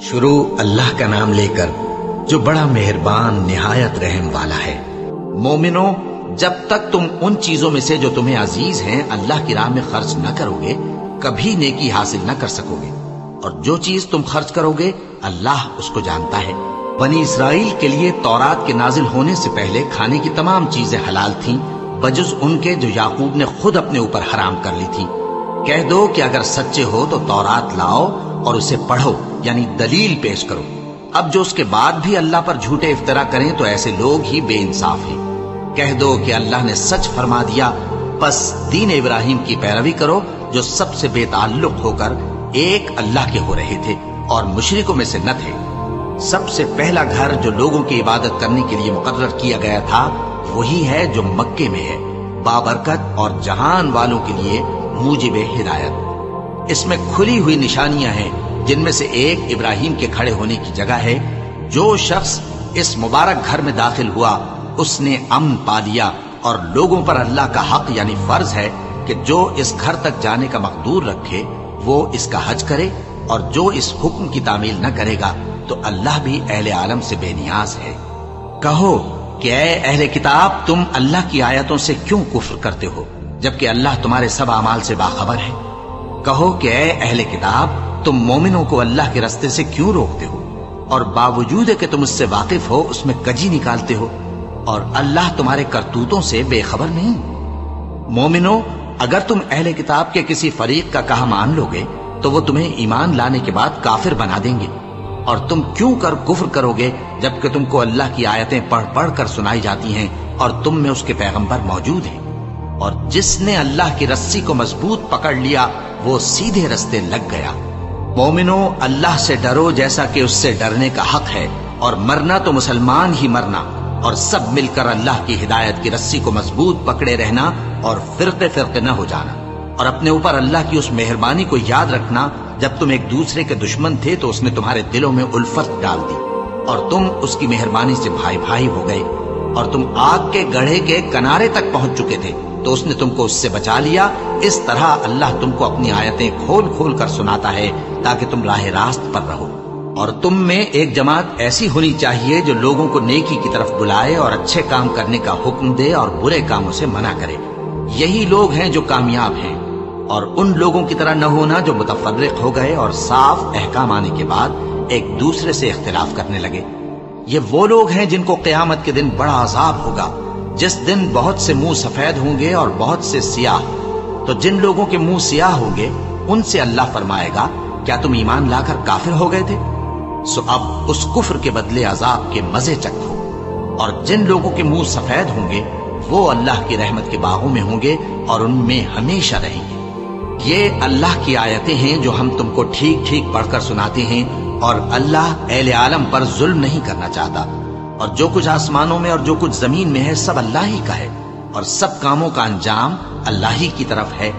شروع اللہ کا نام لے کر جو بڑا مہربان نہایت رحم والا ہے۔ مومنو، جب تک تم ان چیزوں میں سے جو تمہیں عزیز ہیں اللہ کی راہ میں خرچ نہ کرو گے کبھی نیکی حاصل نہ کر سکو گے، اور جو چیز تم خرچ کرو گے اللہ اس کو جانتا ہے۔ بنی اسرائیل کے لیے تورات کے نازل ہونے سے پہلے کھانے کی تمام چیزیں حلال تھیں بجز ان کے جو یعقوب نے خود اپنے اوپر حرام کر لی تھی۔ کہہ دو کہ اگر سچے ہو تو تورات لاؤ اور اسے پڑھو، یعنی دلیل پیش کرو۔ اب جو اس کے بعد بھی اللہ پر جھوٹے افطرا کریں تو ایسے لوگ ہی بے انصاف ہیں۔ کہہ دو کہ اللہ نے سچ فرما دیا، پس دین ابراہیم کی پیروی کرو جو سب سے بے تعلق ہو کر ایک اللہ کے ہو رہے تھے اور مشرکوں میں سے نہ تھے۔ سب سے پہلا گھر جو لوگوں کی عبادت کرنے کے لیے مقرر کیا گیا تھا وہی ہے جو مکے میں ہے، بابرکت اور جہان والوں کے لیے موجب ہدایت۔ اس میں کھلی ہوئی نشانیاں ہیں جن میں سے ایک ابراہیم کے کھڑے ہونے کی جگہ ہے۔ جو شخص اس مبارک گھر میں داخل ہوا اس نے امن پا لیا، اور لوگوں پر اللہ کا حق یعنی فرض ہے کہ جو اس گھر تک جانے کا مقدور رکھے وہ اس کا حج کرے، اور جو اس حکم کی تعمیل نہ کرے گا تو اللہ بھی اہل عالم سے بے نیاز ہے۔ کہو کہ اے اہل کتاب، تم اللہ کی آیتوں سے کیوں کفر کرتے ہو جبکہ اللہ تمہارے سب اعمال سے باخبر ہے؟ کہو کہ اے اہل کتاب، تم مومنوں کو اللہ کے راستے سے کیوں روکتے ہو، اور باوجود کہ تم اس سے واقف ہو اس میں کجی نکالتے ہو، اور اللہ تمہارے کرتوتوں سے بے خبر نہیں؟ مومنو، اگر تم اہل کتاب کے کسی فریق کا کہا مان لو گے تو وہ تمہیں ایمان لانے کے بعد کافر بنا دیں گے، اور تم کیوں کر کفر کرو گے جبکہ تم کو اللہ کی آیتیں پڑھ پڑھ کر سنائی جاتی ہیں اور تم میں اس کے پیغمبر موجود ہیں؟ اور جس نے اللہ کی رسی کو مضبوط پکڑ لیا وہ سیدھے رستے لگ گیا۔ مومنو، اللہ سے ڈرو جیسا کہ اس سے ڈرنے کا حق ہے، اور مرنا تو مسلمان ہی مرنا، اور سب مل کر اللہ کی ہدایت کی رسی کو مضبوط پکڑے رہنا اور فرقے فرقے نہ ہو جانا، اور اپنے اوپر اللہ کی اس مہربانی کو یاد رکھنا جب تم ایک دوسرے کے دشمن تھے تو اس نے تمہارے دلوں میں الفت ڈال دی اور تم اس کی مہربانی سے بھائی بھائی ہو گئے، اور تم آگ کے گڑھے کے کنارے تک پہنچ چکے تھے تو اس نے تم کو اس سے بچا لیا۔ اس طرح اللہ تم کو اپنی آیتیں کھول کھول کر سناتا ہے تاکہ تم راہ راست پر رہو۔ اور تم میں ایک جماعت ایسی ہونی چاہیے جو لوگوں کو نیکی کی طرف بلائے اور اچھے کام کرنے کا حکم دے اور برے کاموں سے منع کرے۔ یہی لوگ ہیں جو کامیاب ہیں، اور ان لوگوں کی طرح نہ ہونا جو متفرق ہو گئے اور صاف احکام آنے کے بعد ایک دوسرے سے اختلاف کرنے لگے۔ یہ وہ لوگ ہیں جن کو قیامت کے دن بڑا عذاب ہوگا، جس دن بہت سے منہ سفید ہوں گے اور بہت سے سیاہ۔ تو جن لوگوں کے منہ سیاہ ہوں گے ان سے اللہ فرمائے گا، کیا تم ایمان لا کر کافر ہو گئے تھے؟ سو اب اس کفر کے بدلے عذاب کے مزے چکھو۔ اور جن لوگوں کے منہ سفید ہوں گے وہ اللہ کی رحمت کے باغوں میں ہوں گے اور ان میں ہمیشہ رہیں گے۔ یہ اللہ کی آیتیں ہیں جو ہم تم کو ٹھیک ٹھیک پڑھ کر سناتے ہیں، اور اللہ اہل عالم پر ظلم نہیں کرنا چاہتا، اور جو کچھ آسمانوں میں اور جو کچھ زمین میں ہے سب اللہ ہی کا ہے، اور سب کاموں کا انجام اللہ ہی کی طرف ہے۔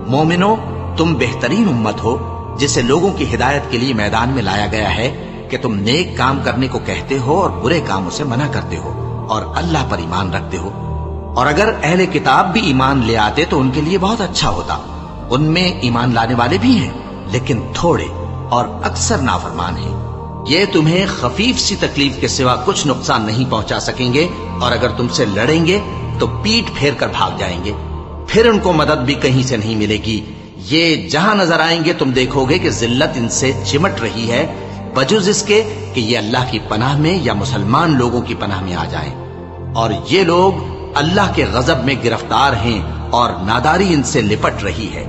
مومنو، تم بہترین امت ہو جسے لوگوں کی ہدایت کے لیے میدان میں لایا گیا ہے کہ تم نیک کام کرنے کو کہتے ہو اور برے کاموں سے منع کرتے ہو اور اللہ پر ایمان رکھتے ہو۔ اور اگر اہل کتاب بھی ایمان لے آتے تو ان کے لیے بہت اچھا ہوتا، ان میں ایمان لانے والے بھی ہیں لیکن تھوڑے اور اکثر نافرمان ہیں۔ یہ تمہیں خفیف سی تکلیف کے سوا کچھ نقصان نہیں پہنچا سکیں گے، اور اگر تم سے لڑیں گے تو پیٹ پھیر کر بھاگ جائیں گے، پھر ان کو مدد بھی کہیں سے نہیں ملے گی۔ یہ جہاں نظر آئیں گے تم دیکھو گے کہ ذلت ان سے چمٹ رہی ہے، بجز اس کے کہ یہ اللہ کی پناہ میں یا مسلمان لوگوں کی پناہ میں آ جائیں۔ اور یہ لوگ اللہ کے غضب میں گرفتار ہیں اور ناداری ان سے لپٹ رہی ہے۔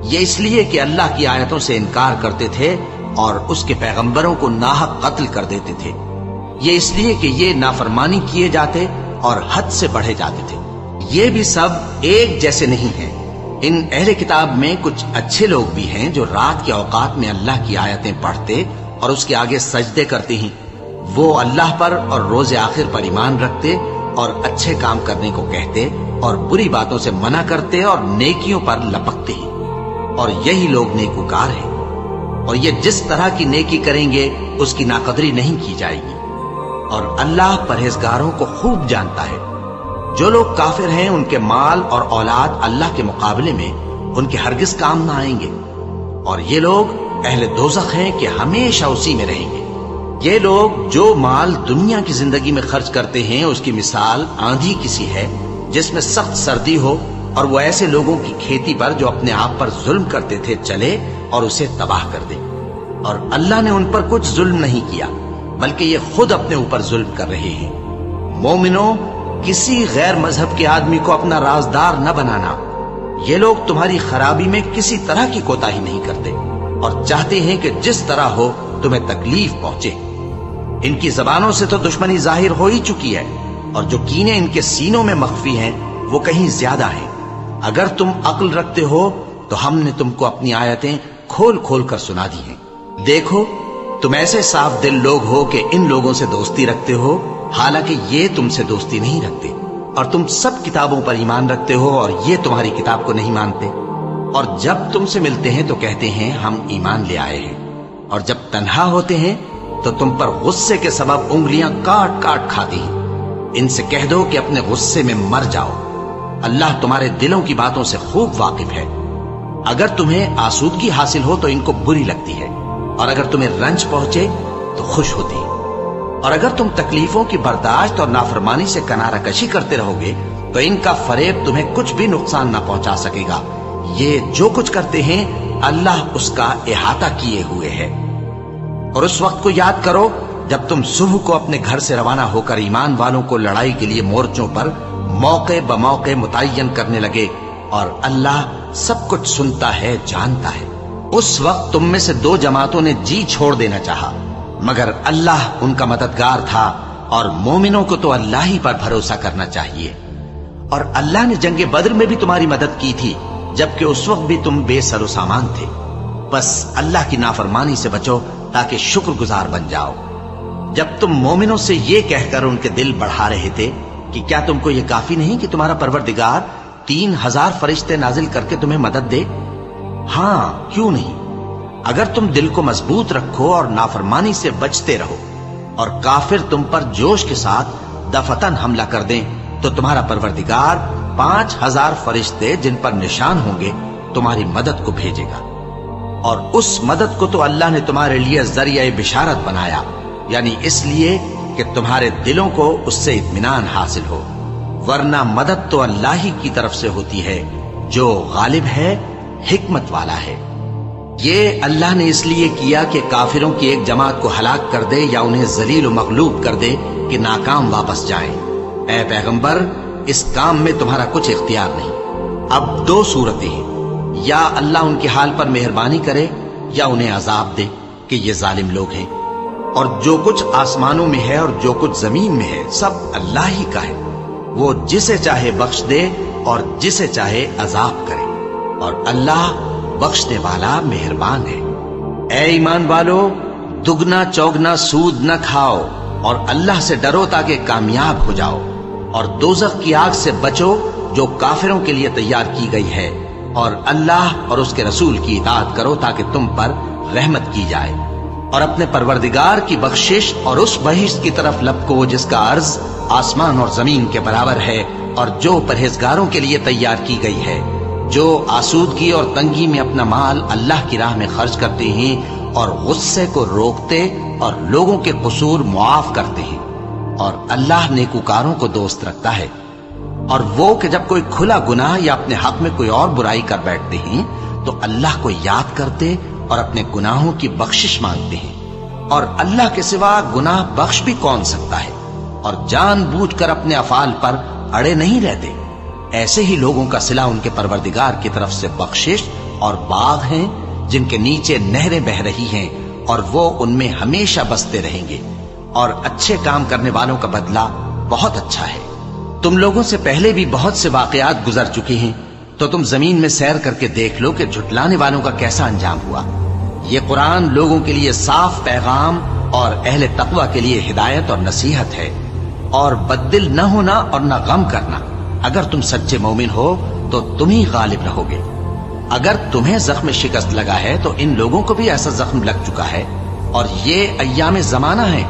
یہ اس لیے کہ اللہ کی آیتوں سے انکار کرتے تھے اور اس کے پیغمبروں کو ناحق قتل کر دیتے تھے۔ یہ اس لیے کہ یہ نافرمانی کیے جاتے اور حد سے بڑھے جاتے تھے۔ یہ بھی سب ایک جیسے نہیں ہیں۔ ان اہل کتاب میں کچھ اچھے لوگ بھی ہیں جو رات کے اوقات میں اللہ کی آیتیں پڑھتے اور اس کے آگے سجدے کرتے ہیں۔ وہ اللہ پر اور روز آخر پر ایمان رکھتے اور اچھے کام کرنے کو کہتے اور بری باتوں سے منع کرتے اور نیکیوں پر لپکتے ہیں، اور یہی لوگ نیکوکار ہیں۔ اور یہ جس طرح کی نیکی کریں گے اس کی ناقدری نہیں کی جائے گی، اور اللہ پرہیزگاروں کو خوب جانتا ہے۔ جو لوگ کافر ہیں ان کے مال اور اولاد اللہ کے مقابلے میں ان کے ہرگز کام نہ آئیں گے، اور یہ لوگ اہل دوزخ ہیں کہ ہمیشہ اسی میں رہیں گے۔ یہ لوگ جو مال دنیا کی زندگی میں خرچ کرتے ہیں اس کی مثال آندھی کسی ہے جس میں سخت سردی ہو اور وہ ایسے لوگوں کی کھیتی پر جو اپنے آپ پر ظلم کرتے تھے چلے اور اسے تباہ کر دے۔ اور اللہ نے ان پر کچھ ظلم نہیں کیا بلکہ یہ خود اپنے اوپر ظلم کر رہے ہیں۔ مومنوں، کسی غیر مذہب کے آدمی کو اپنا رازدار نہ بنانا۔ یہ لوگ تمہاری خرابی میں کسی طرح کی کوتاہی نہیں کرتے اور چاہتے ہیں کہ جس طرح ہو تمہیں تکلیف پہنچے۔ ان کی زبانوں سے تو دشمنی ظاہر ہو ہی چکی ہے اور جو کینے ان کے سینوں میں مخفی ہیں وہ کہیں زیادہ ہیں۔ اگر تم عقل رکھتے ہو تو ہم نے تم کو اپنی آیتیں کھول کھول کر سنا دی ہیں۔ دیکھو، تم ایسے صاف دل لوگ ہو کہ ان لوگوں سے دوستی رکھتے ہو، حالانکہ یہ تم سے دوستی نہیں رکھتے، اور تم سب کتابوں پر ایمان رکھتے ہو اور یہ تمہاری کتاب کو نہیں مانتے۔ اور جب تم سے ملتے ہیں تو کہتے ہیں ہم ایمان لے آئے ہیں، اور جب تنہا ہوتے ہیں تو تم پر غصے کے سبب انگلیاں کاٹ کاٹ کھاتی ہیں۔ ان سے کہہ دو کہ اپنے غصے میں مر جاؤ، اللہ تمہارے دلوں کی باتوں سے خوب واقف ہے۔ اگر تمہیں آسودگی حاصل ہو تو ان کو بری لگتی ہے، اور اگر تمہیں رنج پہنچے تو خوش ہوتی ہے۔ اور اگر تم تکلیفوں کی برداشت اور نافرمانی سے کنارہ کشی کرتے رہو گے تو ان کا فریب تمہیں کچھ بھی نقصان نہ پہنچا سکے گا۔ یہ جو کچھ کرتے ہیں اللہ اس کا احاطہ کیے ہوئے ہے۔ اور اس وقت کو یاد کرو جب تم صبح کو اپنے گھر سے روانہ ہو کر ایمان والوں کو لڑائی کے لیے مورچوں پر موقع بموقع متعین کرنے لگے، اور اللہ سب کچھ سنتا ہے، جانتا ہے۔ اس وقت تم میں سے دو جماعتوں نے جی چھوڑ دینا چاہا، مگر اللہ ان کا مددگار تھا، اور مومنوں کو تو اللہ ہی پر بھروسہ کرنا چاہیے۔ اور اللہ نے جنگ بدر میں بھی تمہاری مدد کی تھی جبکہ اس وقت بھی تم بے سر و سامان تھے۔ بس اللہ کی نافرمانی سے بچو تاکہ شکر گزار بن جاؤ۔ جب تم مومنوں سے یہ کہہ کر ان کے دل بڑھا رہے تھے کہ کیا تم کو یہ کافی نہیں کہ تمہارا پروردگار 3000 فرشتے نازل کر کے تمہیں مدد دے؟ ہاں، کیوں نہیں؟ اگر تم دل کو مضبوط رکھو اور نافرمانی سے بچتے رہو اور کافر تم پر جوش کے ساتھ دفتن حملہ کر دیں تو تمہارا پروردگار 5000 فرشتے جن پر نشان ہوں گے تمہاری مدد کو بھیجے گا۔ اور اس مدد کو تو اللہ نے تمہارے لیے ذریعہ بشارت بنایا، یعنی اس لیے کہ تمہارے دلوں کو اس سے اطمینان حاصل ہو، ورنہ مدد تو اللہ ہی کی طرف سے ہوتی ہے جو غالب ہے، حکمت والا ہے۔ یہ اللہ نے اس لیے کیا کہ کافروں کی ایک جماعت کو ہلاک کر دے یا انہیں ذلیل و مغلوب کر دے کہ ناکام واپس جائیں۔ اے پیغمبر، اس کام میں تمہارا کچھ اختیار نہیں۔ اب دو صورتیں ہیں، یا اللہ ان کے حال پر مہربانی کرے یا انہیں عذاب دے کہ یہ ظالم لوگ ہیں۔ اور جو کچھ آسمانوں میں ہے اور جو کچھ زمین میں ہے سب اللہ ہی کا ہے، وہ جسے چاہے بخش دے اور جسے چاہے عذاب کرے، اور اللہ بخشنے والا مہربان ہے۔ اے ایمان والو، دگنا چوگنا سود نہ کھاؤ اور اللہ سے ڈرو تاکہ کامیاب ہو جاؤ، اور دوزخ کی آگ سے بچو جو کافروں کے لیے تیار کی گئی ہے، اور اللہ اور اس کے رسول کی اطاعت کرو تاکہ تم پر رحمت کی جائے، اور اپنے پروردگار کی بخشش اور اس بہشت کی طرف لپکو جس کا عرض آسمان اور زمین کے برابر ہے، اور جو پرہیزگاروں کے لیے تیار کی گئی ہے، جو آسودگی اور تنگی میں اپنا مال اللہ کی راہ میں خرچ کرتے ہیں اور غصے کو روکتے اور لوگوں کے قصور معاف کرتے ہیں، اور اللہ نیکوکاروں کو دوست رکھتا ہے۔ اور وہ کہ جب کوئی کھلا گناہ یا اپنے حق میں کوئی اور برائی کر بیٹھتے ہیں تو اللہ کو یاد کرتے اور اپنے گناہوں کی بخشش مانگتے ہیں، اور اللہ کے سوا گناہ بخش بھی کون سکتا ہے، اور جان بوجھ کر اپنے افعال پر اڑے نہیں رہتے۔ ایسے ہی لوگوں کا صلہ ان کے پروردگار کی طرف سے بخشش اور باغ ہیں جن کے نیچے نہریں بہ رہی ہیں، اور وہ ان میں ہمیشہ بستے رہیں گے، اور اچھے کام کرنے والوں کا بدلہ بہت اچھا ہے۔ تم لوگوں سے پہلے بھی بہت سے واقعات گزر چکے ہیں، تو تم زمین میں سیر کر کے دیکھ لو کہ جھٹلانے والوں کا کیسا انجام ہوا۔ یہ قرآن لوگوں کے لیے صاف پیغام اور اہل تقوی کے لیے ہدایت اور نصیحت ہے۔ اور بددل نہ ہونا اور نہ غم کرنا، اگر تم سچے مومن ہو تو تم ہی غالب رہو گے۔ اگر تمہیں زخم شکست لگا ہے تو ان لوگوں کو بھی ایسا زخم لگ چکا ہے، اور یہ ایام زمانہ ہے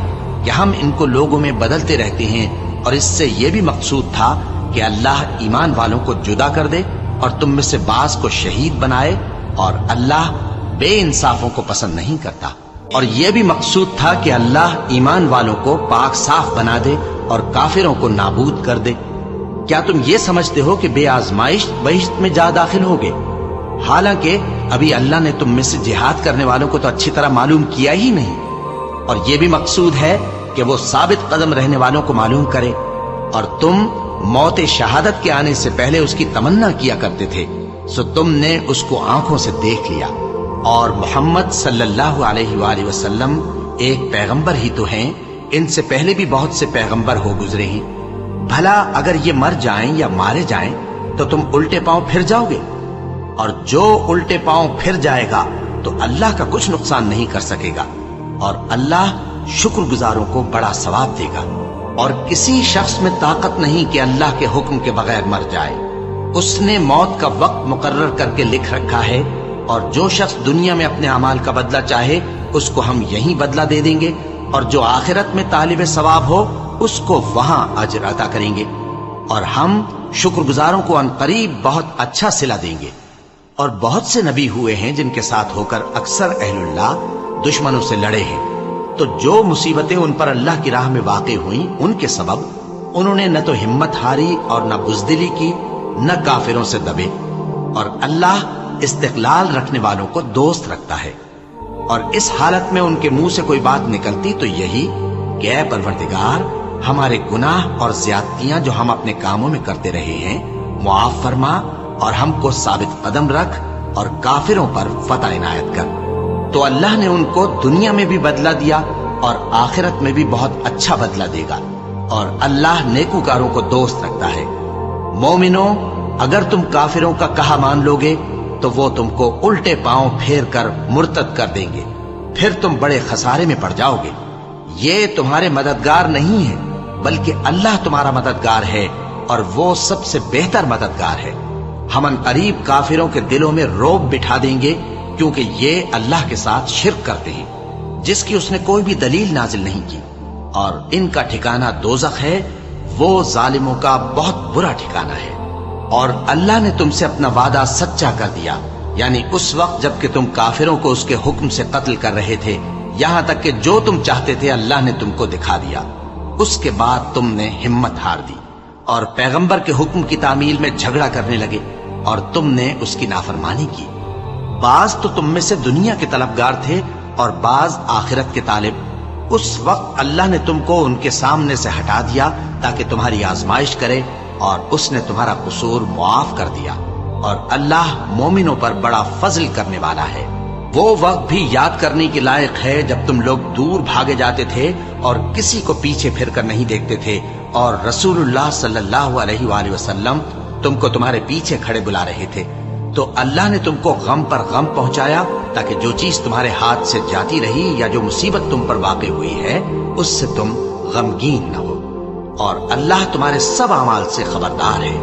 کہ ہم ان کو لوگوں میں بدلتے رہتے ہیں، اور اس سے یہ بھی مقصود تھا کہ اللہ ایمان والوں کو جدا کر دے اور تم میں سے بعض کو شہید بنائے، اور اللہ بے انصافوں کو پسند نہیں کرتا۔ اور یہ بھی مقصود تھا کہ اللہ ایمان والوں کو پاک صاف بنا دے اور کافروں کو نابود کر دے۔ کیا تم یہ سمجھتے ہو کہ بے آزمائش بہشت میں جا داخل ہوگے؟ حالانکہ ابھی اللہ نے تم میں سے جہاد کرنے والوں کو تو اچھی طرح معلوم کیا ہی نہیں۔ اور یہ بھی مقصود ہے کہ وہ ثابت قدم رہنے والوں کو معلوم کرے۔ اور تم موت شہادت کے آنے سے پہلے اس کی تمنا کیا کرتے تھے، سو تم نے اس کو آنکھوں سے دیکھ لیا۔ اور محمد صلی اللہ علیہ وآلہ وسلم ایک پیغمبر ہی تو ہیں، ان سے پہلے بھی بہت سے پیغمبر ہو گزرے ہیں۔ بھلا اگر یہ مر جائیں یا مارے جائیں تو تم الٹے پاؤں پھر جاؤ گے؟ اور جو الٹے پاؤں پھر جائے گا تو اللہ کا کچھ نقصان نہیں کر سکے گا، اور اللہ شکر گزاروں کو بڑا ثواب دے گا۔ اور کسی شخص میں طاقت نہیں کہ اللہ کے حکم کے بغیر مر جائے۔ اس نے موت کا وقت مقرر کر کے لکھ رکھا ہے، اور جو شخص دنیا میں اپنے اعمال کا بدلہ چاہے اس کو ہم یہیں بدلہ دے دیں گے، اور جو آخرت میں طالب ثواب ہو اس کو وہاں اجر عطا کریں گے، اور ہم شکر گزاروں کو عنقریب بہت اچھا صلہ دیں گے۔ اور بہت سے نبی ہوئے ہیں جن کے ساتھ ہو کر اکثر اہل اللہ دشمنوں سے لڑے ہیں، تو جو مصیبتیں ان پر اللہ کی راہ میں واقع ہوئیں ان کے سبب انہوں نے نہ تو ہمت ہاری اور نہ بزدلی کی، نہ کافروں سے دبے۔ اور اللہ استقلال رکھنے والوں کو دوست رکھتا ہے۔ اور اس حالت میں ان کے منہ سے کوئی بات نکلتی تو یہی کہ اے پروردگار، ہمارے گناہ اور زیادتیاں جو ہم اپنے کاموں میں کرتے رہے ہیں معاف فرما، اور ہم کو ثابت قدم رکھ اور کافروں پر فتح عنایت کر۔ تو اللہ نے ان کو دنیا میں بھی بدلہ دیا اور آخرت میں بھی بہت اچھا بدلہ دے گا، اور اللہ نیکوکاروں کو دوست رکھتا ہے۔ مومنوں، اگر تم کافروں کا کہا مان لوگے تو وہ تم کو الٹے پاؤں پھیر کر مرتد کر دیں گے، پھر تم بڑے خسارے میں پڑ جاؤ گے۔ یہ تمہارے مددگار نہیں ہے بلکہ اللہ تمہارا مددگار ہے، اور وہ سب سے بہتر مددگار ہے۔ ہم ان قریب کافروں کے دلوں میں رعب بٹھا دیں گے، کیونکہ یہ اللہ کے ساتھ شرک کرتے ہیں جس کی اس نے کوئی بھی دلیل نازل نہیں کی، اور ان کا ٹھکانہ دوزخ ہے، وہ ظالموں کا بہت برا ٹھکانہ ہے۔ اور اللہ نے تم سے اپنا وعدہ سچا کر دیا، یعنی اس وقت جب کہ تم کافروں کو اس کے حکم سے قتل کر رہے تھے، یہاں تک کہ جو تم چاہتے تھے اللہ نے تم کو دکھا دیا۔ اس کے بعد تم نے ہمت ہار دی اور پیغمبر کے حکم کی تعمیل میں جھگڑا کرنے لگے، اور تم نے اس کی نافرمانی کی۔ بعض تو تم میں سے دنیا کے طلبگار تھے اور بعض آخرت کے طالب۔ اس وقت اللہ نے تم کو ان کے سامنے سے ہٹا دیا تاکہ تمہاری آزمائش کرے، اور اس نے تمہارا قصور معاف کر دیا، اور اللہ مومنوں پر بڑا فضل کرنے والا ہے۔ وہ وقت بھی یاد کرنے کے لائق ہے جب تم لوگ دور بھاگے جاتے تھے اور کسی کو پیچھے پھر کر نہیں دیکھتے تھے، اور رسول اللہ صلی اللہ علیہ وآلہ وسلم تم کو تمہارے پیچھے کھڑے بلا رہے تھے، تو اللہ نے تم کو غم پر غم پہنچایا تاکہ جو چیز تمہارے ہاتھ سے جاتی رہی یا جو مصیبت تم پر واقع ہوئی ہے اس سے تم غمگین نہ ہو، اور اللہ تمہارے سب اعمال سے خبردار ہے۔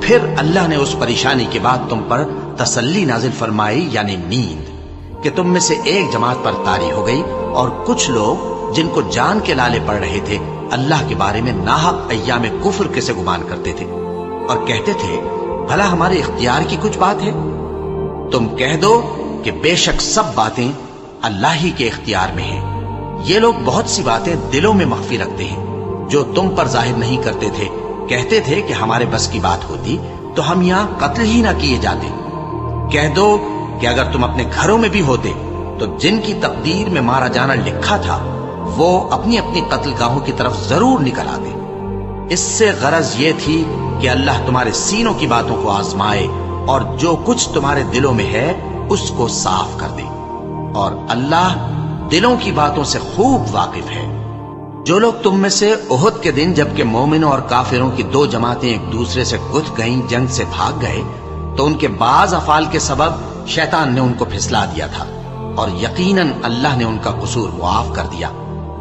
پھر اللہ نے اس پریشانی کے بعد تم پر تسلی نازل فرمائی، یعنی نیند، کہ تم میں سے ایک جماعت پر طاری ہو گئی، اور کچھ لوگ جن کو جان کے لالے پڑ رہے تھے اللہ کے بارے میں ناحق ایام کفر کے سے گمان کرتے تھے، اور کہتے تھے بھلا ہمارے اختیار کی کچھ بات ہے؟ تم کہہ دو کہ بے شک سب باتیں اللہ ہی کے اختیار میں ہیں۔ یہ لوگ بہت سی باتیں دلوں میں مخفی رکھتے ہیں جو تم پر ظاہر نہیں کرتے تھے۔ کہتے تھے کہ ہمارے بس کی بات ہوتی تو ہم یہاں قتل ہی نہ کیے جاتے۔ کہہ دو کہ اگر تم اپنے گھروں میں بھی ہوتے تو جن کی تقدیر میں مارا جانا لکھا تھا وہ اپنی اپنی قتل گاہوں کی طرف ضرور نکل آتے۔ اس سے غرض یہ تھی کہ اللہ تمہارے سینوں کی باتوں کو آزمائے اور جو کچھ تمہارے دلوں میں ہے اس کو صاف کر دے، اور اللہ دلوں کی باتوں سے خوب واقف ہے۔ جو لوگ تم میں سے احد کے دن جبکہ مومنوں اور کافروں کی دو جماعتیں ایک دوسرے سے گتھ گئیں جنگ سے بھاگ گئے تو ان کے بعض افعال کے سبب شیطان نے ان کو پھسلا دیا تھا، اور یقیناً اللہ نے ان کا قصور معاف کر دیا۔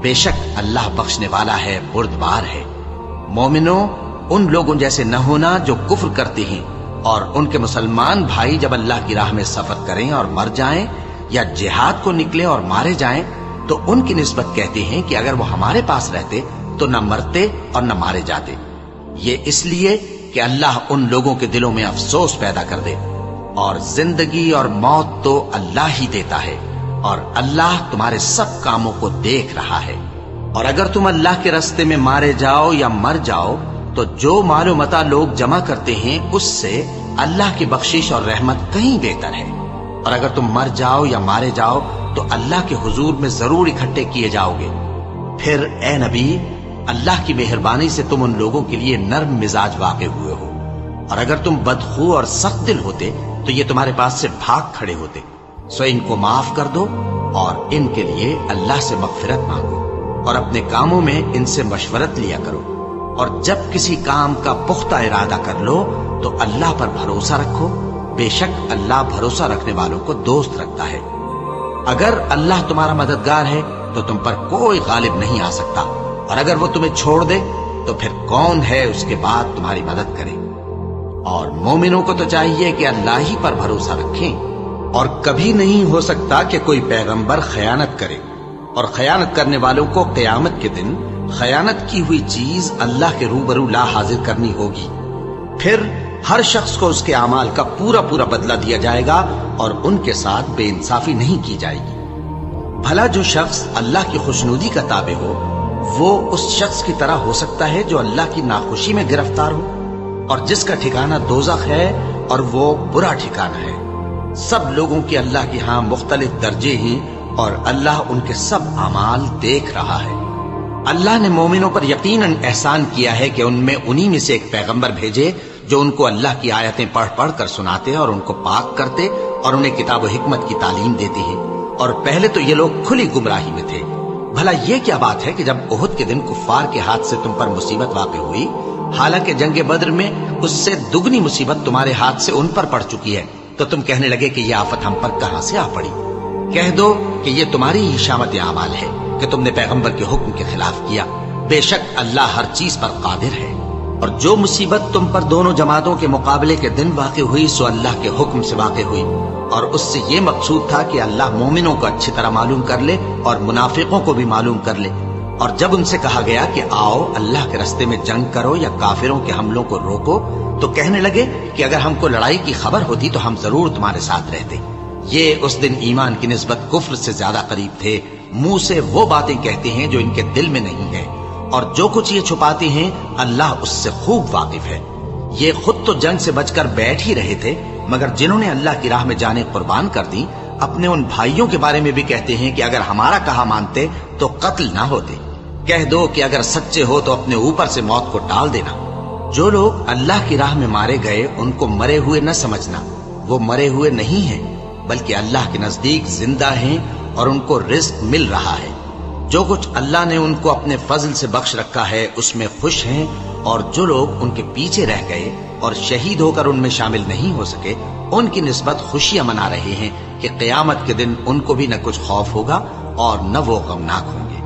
بے شک اللہ بخشنے والا ہے، بردبار ہے۔ مومنوں، ان لوگوں جیسے نہ ہونا جو کفر کرتے ہیں، اور ان کے مسلمان بھائی جب اللہ کی راہ میں سفر کریں اور مر جائیں یا جہاد کو نکلے اور مارے جائیں تو ان کی نسبت کہتے ہیں کہ اگر وہ ہمارے پاس رہتے تو نہ مرتے اور نہ مارے جاتے، یہ اس لیے کہ اللہ ان لوگوں کے دلوں میں افسوس پیدا کر دے۔ اور زندگی اور موت تو اللہ ہی دیتا ہے، اور اللہ تمہارے سب کاموں کو دیکھ رہا ہے۔ اور اگر تم اللہ کے راستے میں مارے جاؤ یا مر جاؤ تو جو مال و متاع لوگ جمع کرتے ہیں اس سے اللہ کی بخشش اور رحمت کہیں بہتر ہے۔ اور اگر تم مر جاؤ یا مارے جاؤ تو اللہ کے حضور میں ضرور اکٹھے کیے جاؤ گے۔ پھر اے نبی، اللہ کی مہربانی سے تم ان لوگوں کے لیے نرم مزاج واقع ہوئے ہو، اور اگر تم بدخو اور سخت دل ہوتے تو یہ تمہارے پاس سے بھاگ کھڑے ہوتے۔ سو ان کو معاف کر دو اور ان کے لیے اللہ سے مغفرت مانگو، اور اپنے کاموں میں ان سے مشورت لیا کرو، اور جب کسی کام کا پختہ ارادہ کر لو تو اللہ پر بھروسہ رکھو، بے شک اللہ بھروسہ رکھنے والوں کو دوست رکھتا ہے۔ اگر اللہ تمہارا مددگار ہے تو تم پر کوئی غالب نہیں آ سکتا، اور اگر وہ تمہیں چھوڑ دے تو پھر کون ہے اس کے بعد تمہاری مدد کرے۔ اور مومنوں کو تو چاہیے کہ اللہ ہی پر بھروسہ رکھیں، اور کبھی نہیں ہو سکتا کہ کوئی پیغمبر خیانت کرے، اور خیانت کرنے والوں کو قیامت کے دن خیانت کی ہوئی چیز اللہ کے روبرو لا حاضر کرنی ہوگی۔ پھر ہر شخص کو اس کے اعمال کا پورا پورا بدلہ دیا جائے گا، اور ان کے ساتھ بے انصافی نہیں کی جائے گی۔ بھلا جو شخص اللہ کی خوشنودی کا تابع ہو وہ اس شخص کی طرح ہو سکتا ہے جو اللہ کی ناخوشی میں گرفتار ہو، اور جس کا ٹھکانہ دوزخ ہے اور وہ برا ٹھکانہ ہے۔ سب لوگوں کے اللہ کے ہاں مختلف درجے ہیں، اور اللہ ان کے سب اعمال دیکھ رہا ہے۔ اللہ نے مومنوں پر یقیناً احسان کیا ہے کہ ان میں انہی میں سے ایک پیغمبر بھیجے جو ان کو اللہ کی آیتیں پڑھ پڑھ کر سناتے اور ان کو پاک کرتے اور انہیں کتاب و حکمت کی تعلیم دیتے ہیں، اور پہلے تو یہ لوگ کھلی گمراہی میں تھے۔ بھلا یہ کیا بات ہے کہ جب احد کے دن کفار کے ہاتھ سے تم پر مصیبت واقع ہوئی، حالانکہ جنگ بدر میں اس سے دگنی مصیبت تمہارے ہاتھ سے ان پر پڑ چکی ہے، تو تم کہنے لگے کہ یہ آفت ہم پر کہاں سے آ پڑی؟ کہہ دو کہ یہ تمہاری ہی شامت اعمال ہے کہ تم نے پیغمبر کے حکم کے خلاف کیا، بے شک اللہ ہر چیز پر قادر ہے۔ اور جو مصیبت تم پر دونوں جماعتوں کے مقابلے کے دن واقع ہوئی سو اللہ کے حکم سے واقع ہوئی، اور اس سے یہ مقصود تھا کہ اللہ مومنوں کو اچھی طرح معلوم کر لے اور منافقوں کو بھی معلوم کر لے۔ اور جب ان سے کہا گیا کہ آؤ اللہ کے راستے میں جنگ کرو یا کافروں کے حملوں کو روکو، تو کہنے لگے کہ اگر ہم کو لڑائی کی خبر ہوتی تو ہم ضرور تمہارے ساتھ رہتے۔ یہ اس دن ایمان کی نسبت کفر سے زیادہ قریب تھے۔ منہ سے وہ باتیں کہتے ہیں جو ان کے دل میں نہیں ہے، اور جو کچھ یہ چھپاتے ہیں اللہ اس سے خوب واقف ہے۔ یہ خود تو جنگ سے بچ کر بیٹھ ہی رہے تھے، مگر جنہوں نے اللہ کی راہ میں جانیں قربان کر دی اپنے ان بھائیوں کے بارے میں بھی کہتے ہیں کہ اگر ہمارا کہا مانتے تو قتل نہ ہوتے۔ کہہ دو کہ اگر سچے ہو تو اپنے اوپر سے موت کو ٹال دینا۔ جو لوگ اللہ کی راہ میں مارے گئے ان کو مرے ہوئے نہ سمجھنا، وہ مرے ہوئے نہیں ہیں بلکہ اللہ کے نزدیک زندہ ہیں اور ان کو رزق مل رہا ہے۔ جو کچھ اللہ نے ان کو اپنے فضل سے بخش رکھا ہے اس میں خوش ہیں، اور جو لوگ ان کے پیچھے رہ گئے اور شہید ہو کر ان میں شامل نہیں ہو سکے ان کی نسبت خوشیاں منا رہے ہیں کہ قیامت کے دن ان کو بھی نہ کچھ خوف ہوگا اور نہ وہ غمناک ہوں گے،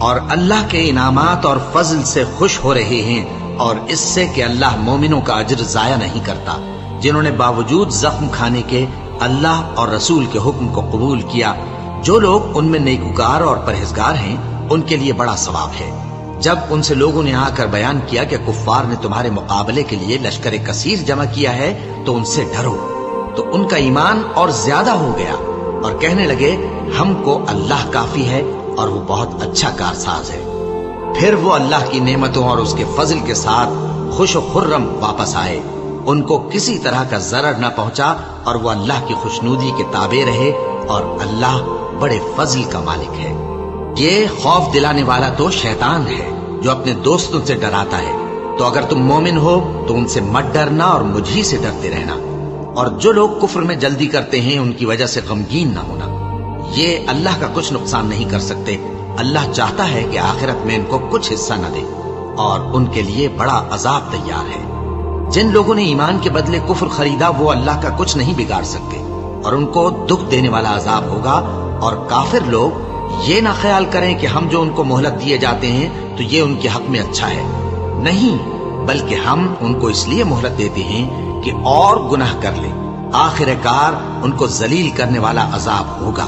اور اللہ کے انعامات اور فضل سے خوش ہو رہے ہیں، اور اس سے کہ اللہ مومنوں کا اجر ضائع نہیں کرتا۔ جنہوں نے باوجود زخم کھانے کے اللہ اور رسول کے حکم کو قبول کیا، جو لوگ ان میں نیکوکار اور پرہیزگار ہیں ان کے لیے بڑا ثواب ہے۔ جب ان سے لوگوں نے آ کر بیان کیا کہ کفار نے تمہارے مقابلے کے لیے لشکر کثیر جمع کیا ہے تو ان سے ڈرو، تو ان کا ایمان اور زیادہ ہو گیا، اور کہنے لگے ہم کو اللہ کافی ہے اور وہ بہت اچھا کارساز ہے۔ پھر وہ اللہ کی نعمتوں اور اس کے فضل کے ساتھ خوش و خرم واپس آئے، ان کو کسی طرح کا ضرر نہ پہنچا، اور وہ اللہ کی خوشنودی کے تابع رہے، اور اللہ بڑے فضل کا مالک ہے۔ یہ خوف دلانے والا تو شیطان ہے جو اپنے دوستوں سے ڈراتا ہے، تو اگر تم مومن ہو تو ان سے مت ڈرنا اور مجھ ہی سے ڈرتے رہنا، اور جو لوگ کفر میں جلدی کرتے ہیں ان کی وجہ سے غمگین نہ ہونا۔ یہ اللہ کا کچھ نقصان نہیں کر سکتے، اللہ چاہتا ہے کہ آخرت میں ان کو کچھ حصہ نہ دے، اور ان کے لیے بڑا عذاب تیار ہے۔ جن لوگوں نے ایمان کے بدلے کفر خریدا وہ اللہ کا کچھ نہیں بگاڑ سکتے، اور ان کو دکھ دینے والا عذاب ہوگا۔ اور کافر لوگ یہ نہ خیال کریں کہ ہم جو ان کو مہلت دیے جاتے ہیں تو یہ ان کے حق میں اچھا ہے، نہیں، بلکہ ہم ان کو اس لیے مہلت دیتے ہیں کہ اور گناہ کر لیں، آخر کار ان کو ذلیل کرنے والا عذاب ہوگا۔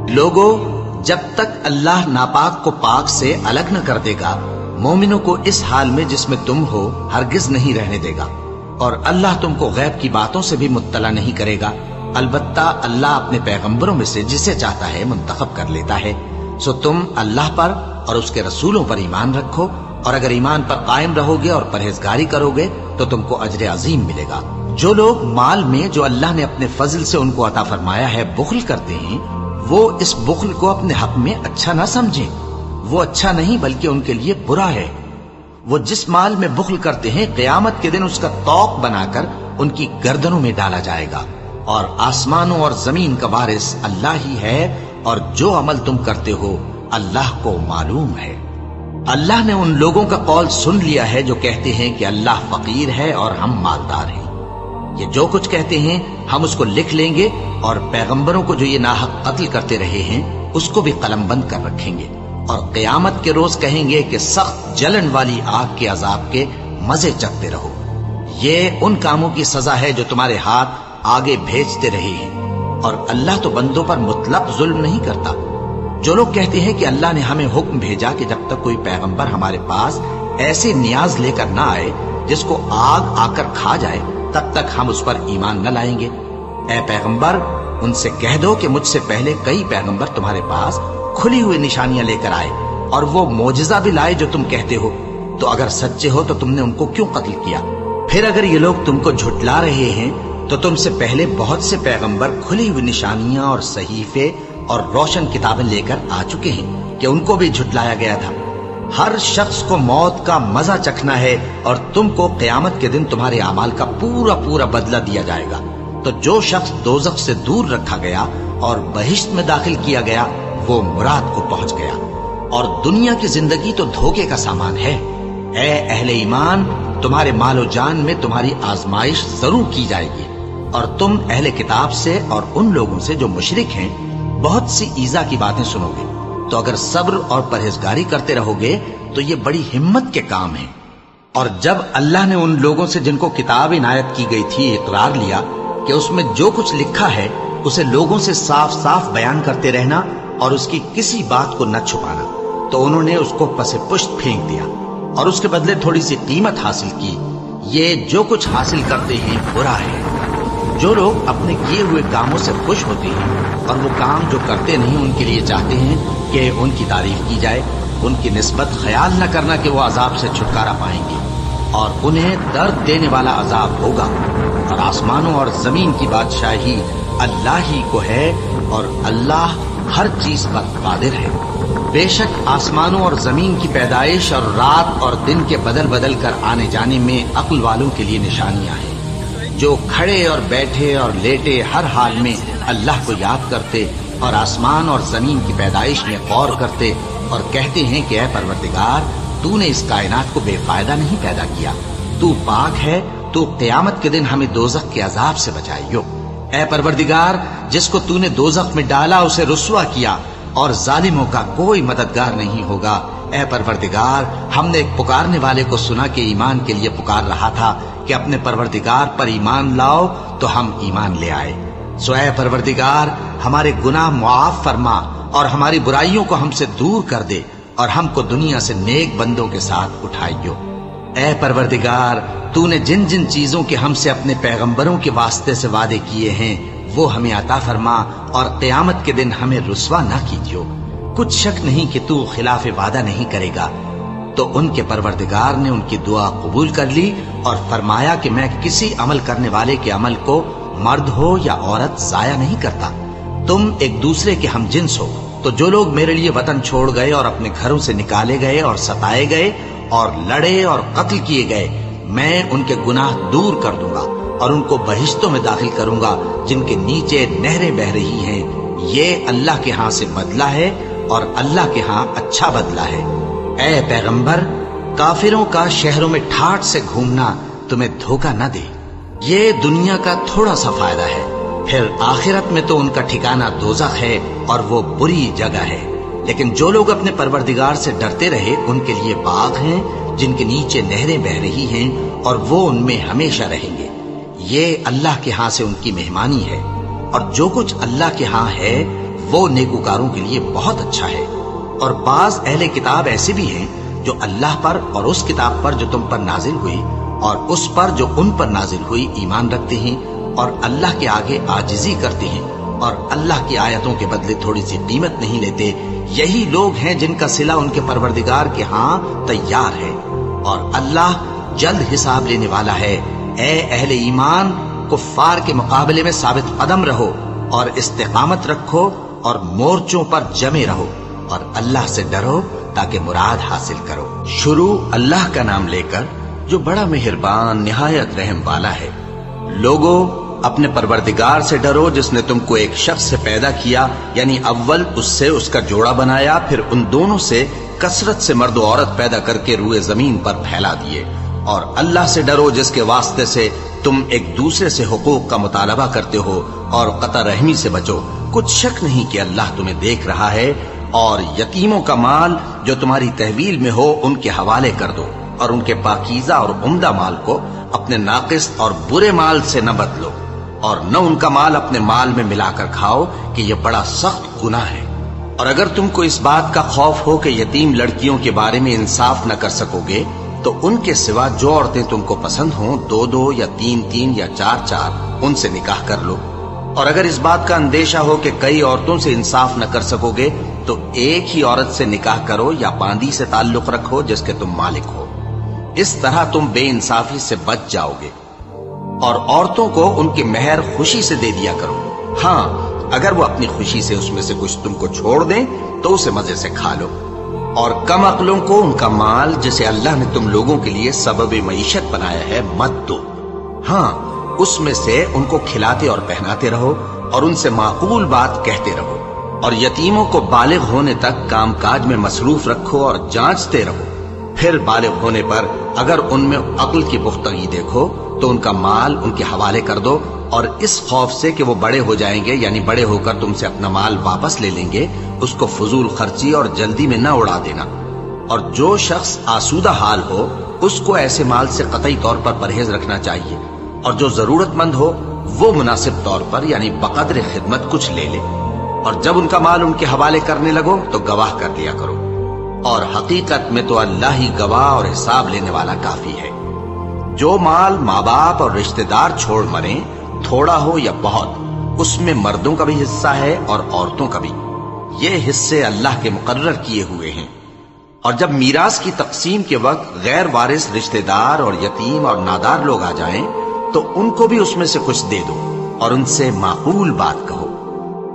لوگوں، جب تک اللہ ناپاک کو پاک سے الگ نہ کر دے گا مومنوں کو اس حال میں جس میں تم ہو ہرگز نہیں رہنے دے گا۔ اور اللہ تم کو غیب کی باتوں سے بھی مطلع نہیں کرے گا، البتہ اللہ اپنے پیغمبروں میں سے جسے چاہتا ہے منتخب کر لیتا ہے۔ سو تم اللہ پر اور اس کے رسولوں پر ایمان رکھو، اور اگر ایمان پر قائم رہو گے اور پرہیزگاری کرو گے تو تم کو اجر عظیم ملے گا۔ جو لوگ مال میں جو اللہ نے اپنے فضل سے ان کو عطا فرمایا ہے بخل کرتے ہیں، وہ اس بخل کو اپنے حق میں اچھا نہ سمجھیں، وہ اچھا نہیں بلکہ ان کے لیے برا ہے۔ وہ جس مال میں بخل کرتے ہیں قیامت کے دن اس کا طوق بنا کر ان کی گردنوں میں ڈالا جائے گا، اور آسمانوں اور زمین کا وارث اللہ ہی ہے، اور جو عمل تم کرتے ہو اللہ کو معلوم ہے۔ اللہ نے ان لوگوں کا قول سن لیا ہے جو کہتے ہیں کہ اللہ فقیر ہے اور ہم مالدار ہیں۔ یہ جو کچھ کہتے ہیں ہم اس کو لکھ لیں گے، اور پیغمبروں کو جو یہ ناحق قتل کرتے رہے ہیں اس کو بھی قلم بند کر رکھیں گے، اور قیامت کے روز کہیں گے کہ سخت جلن والی آگ کے عذاب کے مزے چکھتے رہو۔ یہ ان کاموں کی سزا ہے جو تمہارے ہاتھ آگے بھیجتے رہے ہیں، اور اللہ تو بندوں پر مطلق ظلم نہیں کرتا۔ جو لوگ کہتے ہیں کہ اللہ نے ہمیں حکم بھیجا کہ جب تک کوئی پیغمبر ہمارے پاس ایسے نیاز لے کر نہ آئے جس کو آگ آ کر کھا جائے تب تک ہم اس پر ایمان نہ لائیں گے، اے پیغمبر ان سے کہہ دو کہ مجھ سے پہلے کئی پیغمبر تمہارے پاس کھلی ہوئی نشانیاں لے کر آئے، اور وہ معجزہ بھی لائے جو تم کہتے ہو، تو اگر سچے ہو تو تم نے ان کو کیوں قتل کیا؟ پھر اگر یہ لوگ تم کو جھٹلا رہے ہیں تو تم سے پہلے بہت سے پیغمبر کھلی ہوئی نشانیاں اور صحیفے اور روشن کتابیں لے کر آ چکے ہیں کہ ان کو بھی جھٹلایا گیا تھا۔ ہر شخص کو موت کا مزہ چکھنا ہے، اور تم کو قیامت کے دن تمہارے اعمال کا پورا پورا بدلہ دیا جائے گا۔ تو جو شخص دوزخ سے دور رکھا گیا اور بہشت میں داخل کیا گیا وہ مراد کو پہنچ گیا، اور دنیا کی زندگی تو دھوکے کا سامان ہے۔ اے اہل ایمان، تمہارے مال و جان میں تمہاری آزمائش ضرور کی جائے گی، اور تم اہل کتاب سے اور ان لوگوں سے جو مشرک ہیں بہت سی ایذا کی باتیں سنو گے، تو اگر صبر اور پرہیزگاری کرتے رہو گے تو یہ بڑی ہمت کے کام ہیں۔ اور جب اللہ نے ان لوگوں سے جن کو کتاب عنایت کی گئی تھی اقرار لیا کہ اس میں جو کچھ لکھا ہے اسے لوگوں سے صاف صاف بیان کرتے رہنا اور اس کی کسی بات کو نہ چھپانا، تو انہوں نے اس کو پس پشت پھینک دیا اور اس کے بدلے تھوڑی سی قیمت حاصل کی۔ یہ جو کچھ حاصل کرتے ہیں برا ہے۔ جو لوگ اپنے کیے ہوئے کاموں سے خوش ہوتے ہیں اور وہ کام جو کرتے نہیں ان کے لیے چاہتے ہیں کہ ان کی تعریف کی جائے، ان کی نسبت خیال نہ کرنا کہ وہ عذاب سے چھٹکارا پائیں گے، اور انہیں درد دینے والا عذاب ہوگا۔ اور آسمانوں اور زمین کی بادشاہی اللہ ہی کو ہے، اور اللہ ہر چیز پر قادر ہے۔ بے شک آسمانوں اور زمین کی پیدائش اور رات اور دن کے بدل بدل کر آنے جانے میں عقل والوں کے لیے نشانیاں ہیں، جو کھڑے اور بیٹھے اور لیٹے ہر حال میں اللہ کو یاد کرتے اور آسمان اور زمین کی پیدائش میں غور کرتے اور کہتے ہیں کہ اے پروردگار، تو نے اس کائنات کو بے فائدہ نہیں پیدا کیا، تو پاک ہے، تو قیامت کے دن ہمیں دوزخ کے عذاب سے بچائیو۔ اے پروردگار، جس کو تو نے دوزخ میں ڈالا اسے رسوا کیا، اور ظالموں کا کوئی مددگار نہیں ہوگا۔ اے پروردگار، ہم نے ایک پکارنے والے کو سنا کہ ایمان کے لیے پکار رہا تھا کہ اپنے پروردگار پر ایمان لاؤ، تو ہم ایمان لے آئے۔ سو اے پروردگار، ہمارے گناہ معاف فرما اور ہماری برائیوں کو ہم سے دور کر دے، اور ہم کو دنیا سے نیک بندوں کے ساتھ اٹھائیو۔ اے پروردگار، تو نے جن جن چیزوں کے ہم سے اپنے پیغمبروں کے واسطے سے وعدے کیے ہیں وہ ہمیں عطا فرما، اور قیامت کے دن ہمیں رسوا نہ کیجیو۔ کچھ شک نہیں کہ تو خلاف وعدہ نہیں کرے گا۔ تو ان کے پروردگار نے ان کی دعا قبول کر لی اور فرمایا کہ میں کسی عمل کرنے والے کے عمل کو مرد ہو یا عورت ضائع نہیں کرتا۔ تم ایک دوسرے کے ہم جنس ہو، تو جو لوگ میرے لیے وطن چھوڑ گئے اور اپنے گھروں سے نکالے گئے اور ستائے گئے اور لڑے اور قتل کیے گئے، میں ان کے گناہ دور کر دوں گا اور ان کو بہشتوں میں داخل کروں گا جن کے نیچے نہریں بہ رہی ہیں۔ یہ اللہ کے ہاں سے بدلہ ہے، اور اللہ کے ہاں اچھا بدلہ ہے۔ اے پیغمبر، کافروں کا شہروں میں ٹھاٹ سے گھومنا تمہیں دھوکہ نہ دے۔ یہ دنیا کا تھوڑا سا فائدہ ہے، پھر آخرت میں تو ان کا ٹھکانہ دوزخ ہے، اور وہ بری جگہ ہے۔ لیکن جو لوگ اپنے پروردگار سے ڈرتے رہے ان کے لیے باغ ہیں جن کے نیچے نہریں بہ رہی ہیں، اور وہ ان میں ہمیشہ رہیں گے۔ یہ اللہ کے ہاں سے ان کی مہمانی ہے، اور جو کچھ اللہ کے ہاں ہے وہ نیکوکاروں کے لیے بہت اچھا ہے۔ اور بعض اہل کتاب ایسے بھی ہیں جو اللہ پر اور اس کتاب پر جو تم پر نازل ہوئی اور اس پر جو ان پر نازل ہوئی ایمان رکھتے ہیں اور اللہ کے آگے عاجزی کرتے ہیں اور اللہ کی آیتوں کے بدلے تھوڑی سی قیمت نہیں لیتے، یہی لوگ ہیں جن کا صلہ ان کے پروردگار کے ہاں تیار ہے، اور اللہ جلد حساب لینے والا ہے۔ اے اہل ایمان، کفار کے مقابلے میں ثابت قدم رہو اور استقامت رکھو اور مورچوں پر جمے رہو اور اللہ سے ڈرو تاکہ مراد حاصل کرو۔ شروع اللہ کا نام لے کر جو بڑا مہربان نہایت رحم والا ہے۔ لوگو، اپنے پروردگار سے ڈرو جس نے تم کو ایک شخص سے پیدا کیا، یعنی اول اس سے اس کا جوڑا بنایا، پھر ان دونوں سے کثرت سے مرد و عورت پیدا کر کے روئے زمین پر پھیلا دیے۔ اور اللہ سے ڈرو جس کے واسطے سے تم ایک دوسرے سے حقوق کا مطالبہ کرتے ہو، اور قطع رحمی سے بچو، کچھ شک نہیں کہ اللہ تمہیں دیکھ رہا ہے۔ اور یتیموں کا مال جو تمہاری تحویل میں ہو ان کے حوالے کر دو، اور ان کے پاکیزہ اور عمدہ مال کو اپنے ناقص اور برے مال سے نہ بدلو، اور نہ ان کا مال اپنے مال میں ملا کر کھاؤ کہ یہ بڑا سخت گناہ ہے۔ اور اگر تم کو اس بات کا خوف ہو کہ یتیم لڑکیوں کے بارے میں انصاف نہ کر سکو گے تو ان کے سوا جو عورتیں تم کو پسند ہوں، 2 یا 3 یا 4 ان سے نکاح کر لو۔ اور اگر اس بات کا اندیشہ ہو کہ کئی عورتوں سے انصاف نہ کر سکو گے تو ایک ہی عورت سے نکاح کرو یا باندی سے تعلق رکھو جس کے تم مالک ہو، اس طرح تم بے انصافی سے بچ جاؤ گے۔ اور عورتوں کو ان کے مہر خوشی سے دے دیا کرو، ہاں اگر وہ اپنی خوشی سے اس میں سے کچھ تم کو چھوڑ دیں تو اسے مزے سے کھا لو۔ اور کم عقلوں کو ان کا مال جسے اللہ نے تم لوگوں کے لیے سبب معیشت بنایا ہے مت دو، ہاں اس میں سے ان کو کھلاتے اور پہناتے رہو اور ان سے معقول بات کہتے رہو۔ اور یتیموں کو بالغ ہونے تک کام کاج میں مصروف رکھو اور جانچتے رہو، پھر بالغ ہونے پر اگر ان میں عقل کی پختگی دیکھو تو ان کا مال ان کے حوالے کر دو، اور اس خوف سے کہ وہ بڑے ہو جائیں گے، یعنی بڑے ہو کر تم سے اپنا مال واپس لے لیں گے، اس کو فضول خرچی اور جلدی میں نہ اڑا دینا۔ اور جو شخص آسودہ حال ہو اس کو ایسے مال سے قطعی طور پر پرہیز رکھنا چاہیے، اور جو ضرورت مند ہو وہ مناسب طور پر یعنی بقدر خدمت کچھ لے لے۔ اور جب ان کا مال ان کے حوالے کرنے لگو تو گواہ کر دیا کرو، اور حقیقت میں تو اللہ ہی گواہ اور حساب لینے والا کافی ہے۔ جو مال ماں باپ اور رشتہ دار چھوڑ مریں، تھوڑا ہو یا بہت، اس میں مردوں کا بھی حصہ ہے اور عورتوں کا بھی، یہ حصے اللہ کے مقرر کیے ہوئے ہیں۔ اور جب میراث کی تقسیم کے وقت غیر وارث رشتہ دار اور یتیم اور نادار لوگ آ جائیں تو ان کو بھی اس میں سے کچھ دے دو اور ان سے معقول بات کہو۔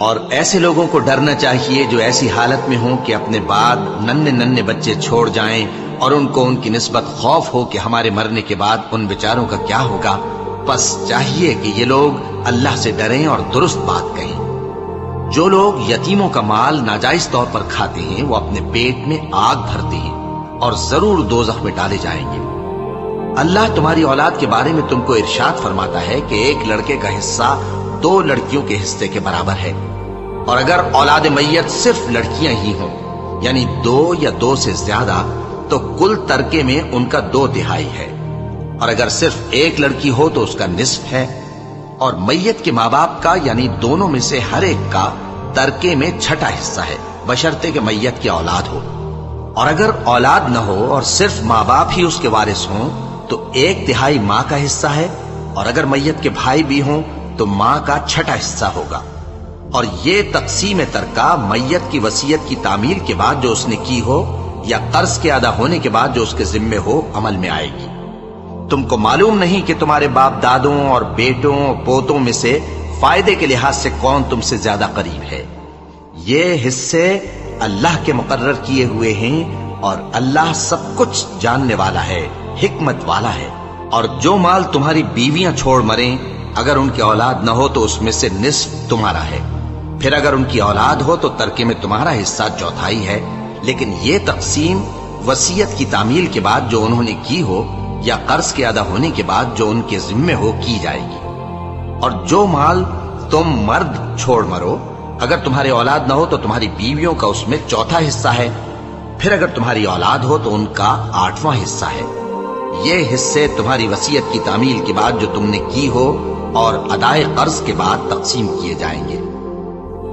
اور ایسے لوگوں کو ڈرنا چاہیے جو ایسی حالت میں ہوں کہ اپنے بعد ننھے بچے چھوڑ جائیں اور ان کو ان کی نسبت خوف ہو کہ ہمارے مرنے کے بعد ان بیچاروں کا کیا ہوگا۔ پس چاہیے کہ یہ لوگ اللہ سے ڈریں اور درست بات کہیں۔ جو لوگ یتیموں کا مال ناجائز طور پر کھاتے ہیں وہ اپنے پیٹ میں آگ بھرتے ہیں اور ضرور دوزخ میں ڈالے جائیں گے۔ اللہ تمہاری اولاد کے بارے میں تم کو ارشاد فرماتا ہے کہ ایک لڑکے کا حصہ 2 لڑکیوں کے حصے کے برابر ہے، اور اگر اولاد میت صرف لڑکیاں ہی ہوں یعنی 2 یا 2 سے زیادہ تو کل ترکے میں ان کا 2/3 ہے، اور اگر صرف ایک لڑکی ہو تو اس کا نصف ہے، اور میت کے ماں باپ کا یعنی دونوں میں سے ہر ایک کا ترکے میں 6واں حصہ ہے، بشرطے کہ میت کی اولاد ہو۔ اور اگر اولاد نہ ہو اور صرف ماں باپ ہی اس کے وارث ہوں تو 1/3 ماں کا حصہ ہے، اور اگر میت کے بھائی بھی ہوں تو ماں کا 6واں حصہ ہوگا۔ اور یہ تقسیم ترکہ میت کی وصیت کی تعمیل کے بعد جو اس نے کی ہو یا قرض کے ادا ہونے کے بعد جو اس کے ذمے ہو عمل میں آئے گی۔ تم کو معلوم نہیں کہ تمہارے باپ دادوں اور بیٹوں اور پوتوں میں سے فائدے کے لحاظ سے کون تم سے زیادہ قریب ہے۔ یہ حصے اللہ کے مقرر کیے ہوئے ہیں، اور اللہ سب کچھ جاننے والا ہے، حکمت والا ہے۔ اور جو مال تمہاری بیویاں چھوڑ مریں اگر ان کی اولاد نہ ہو تو اس میں سے نصف تمہارا ہے، پھر اگر ان کی اولاد ہو تو ترکے میں تمہارا حصہ 1/4 ہے، لیکن یہ تقسیم وصیت کی تعمیل کے بعد جو انہوں نے کی ہو یا قرض کے ادا ہونے کے بعد جو ان کے ذمے ہو کی جائے گی۔ اور جو مال تم مرد چھوڑ مرو اگر تمہاری اولاد نہ ہو تو تمہاری بیویوں کا اس میں 1/4 حصہ ہے، پھر اگر تمہاری اولاد ہو تو ان کا 8واں حصہ ہے۔ یہ حصے تمہاری وصیت کی تعمیل کے بعد جو تم نے کی ہو اور ادائے قرض کے بعد تقسیم کیے جائیں گے۔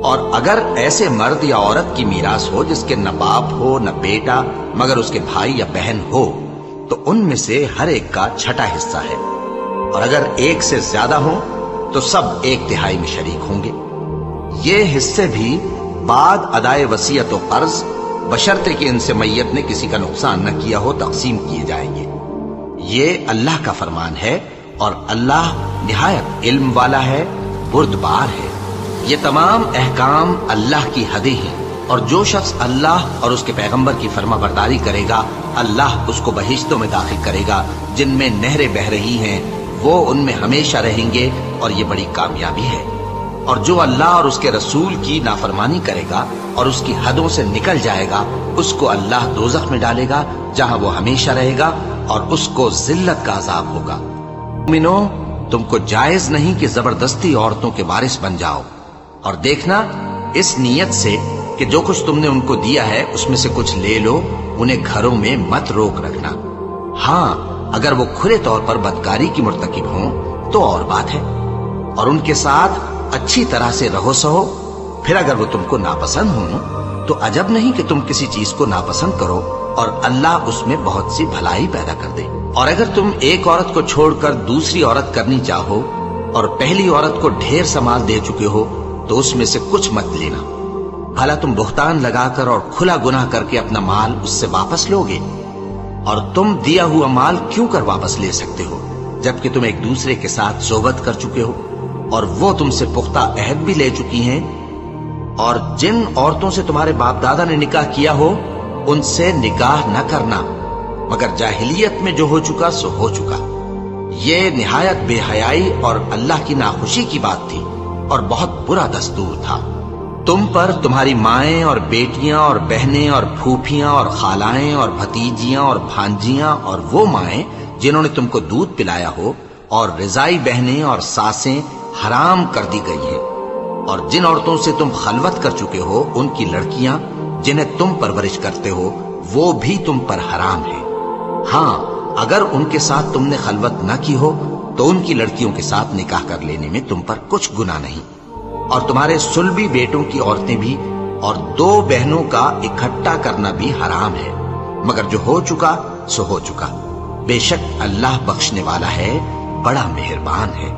اور اگر ایسے مرد یا عورت کی میراث ہو جس کے نہ باپ ہو نہ بیٹا مگر اس کے بھائی یا بہن ہو، تو ان میں سے ہر ایک کا چھٹا حصہ ہے، اور اگر ایک سے زیادہ ہوں تو سب 1/3 میں شریک ہوں گے۔ یہ حصے بھی بعد ادائے وصیت و قرض بشرطے کہ ان سے میت نے کسی کا نقصان نہ کیا ہو تقسیم کیے جائیں گے۔ یہ اللہ کا فرمان ہے، اور اللہ نہایت علم والا ہے، بردبار ہے۔ یہ تمام احکام اللہ کی حدیں ہیں، اور جو شخص اللہ اور اس کے پیغمبر کی فرما برداری کرے گا اللہ اس کو بہشتوں میں داخل کرے گا جن میں نہریں بہہ رہی ہیں، وہ ان میں ہمیشہ رہیں گے، اور یہ بڑی کامیابی ہے۔ اور جو اللہ اور اس کے رسول کی نافرمانی کرے گا اور اس کی حدوں سے نکل جائے گا اس کو اللہ دوزخ میں ڈالے گا جہاں وہ ہمیشہ رہے گا، اور اس کو ذلت کا عذاب ہوگا۔ مومنو، تم کو جائز نہیں کہ زبردستی عورتوں کے وارث بن جاؤ، اور دیکھنا اس نیت سے کہ جو کچھ تم نے ان کو دیا ہے اس میں سے کچھ لے لو، انہیں گھروں میں مت روک رکھنا۔ ہاں، اگر وہ کھلے طور پر بدکاری کی مرتکب ہوں تو اور بات ہے، اور ان کے ساتھ اچھی طرح سے رہو سہو۔ پھر اگر وہ تم کو ناپسند ہوں تو عجب نہیں کہ تم کسی چیز کو ناپسند کرو، اور اللہ اس میں بہت سی بھلائی پیدا کر دے۔ اور اگر تم ایک عورت کو چھوڑ کر دوسری عورت کرنی چاہو اور پہلی عورت کو ڈھیر سمال دے چکے ہو تو اس میں سے کچھ مت لینا، بھلا تم بہتان لگا کر اور کھلا گناہ کر کے اپنا مال اس سے واپس لوگے؟ اور تم دیا ہوا مال کیوں کر واپس لے سکتے ہو جبکہ تم ایک دوسرے کے ساتھ صحبت کر چکے ہو اور وہ تم سے پختہ عہد بھی لے چکی ہیں؟ اور جن عورتوں سے تمہارے باپ دادا نے نکاح کیا ہو ان سے نکاح نہ کرنا، مگر جاہلیت میں جو ہو چکا سو ہو چکا۔ یہ نہایت بے حیائی اور اللہ کی ناخوشی کی بات تھی، اور بہت برا دستور تھا۔ تم پر تمہاری مائیں اور بیٹیاں اور بہنیں اور پھوپھیاں اور خالائیں اور بھتیجیاں اور بھانجیاں اور وہ مائیں جنہوں نے تم کو دودھ پلایا ہو اور رضائی بہنیں اور ساسیں حرام کر دی گئی ہیں، اور جن عورتوں سے تم خلوت کر چکے ہو ان کی لڑکیاں جنہیں تم پرورش کرتے ہو وہ بھی تم پر حرام ہیں۔ ہاں، اگر ان کے ساتھ تم نے خلوت نہ کی ہو تو ان کی لڑکیوں کے ساتھ نکاح کر لینے میں تم پر کچھ گناہ نہیں، اور تمہارے صلبی بیٹوں کی عورتیں بھی اور 2 بہنوں کا اکٹھا کرنا بھی حرام ہے، مگر جو ہو چکا سو ہو چکا۔ بے شک اللہ بخشنے والا ہے، بڑا مہربان ہے۔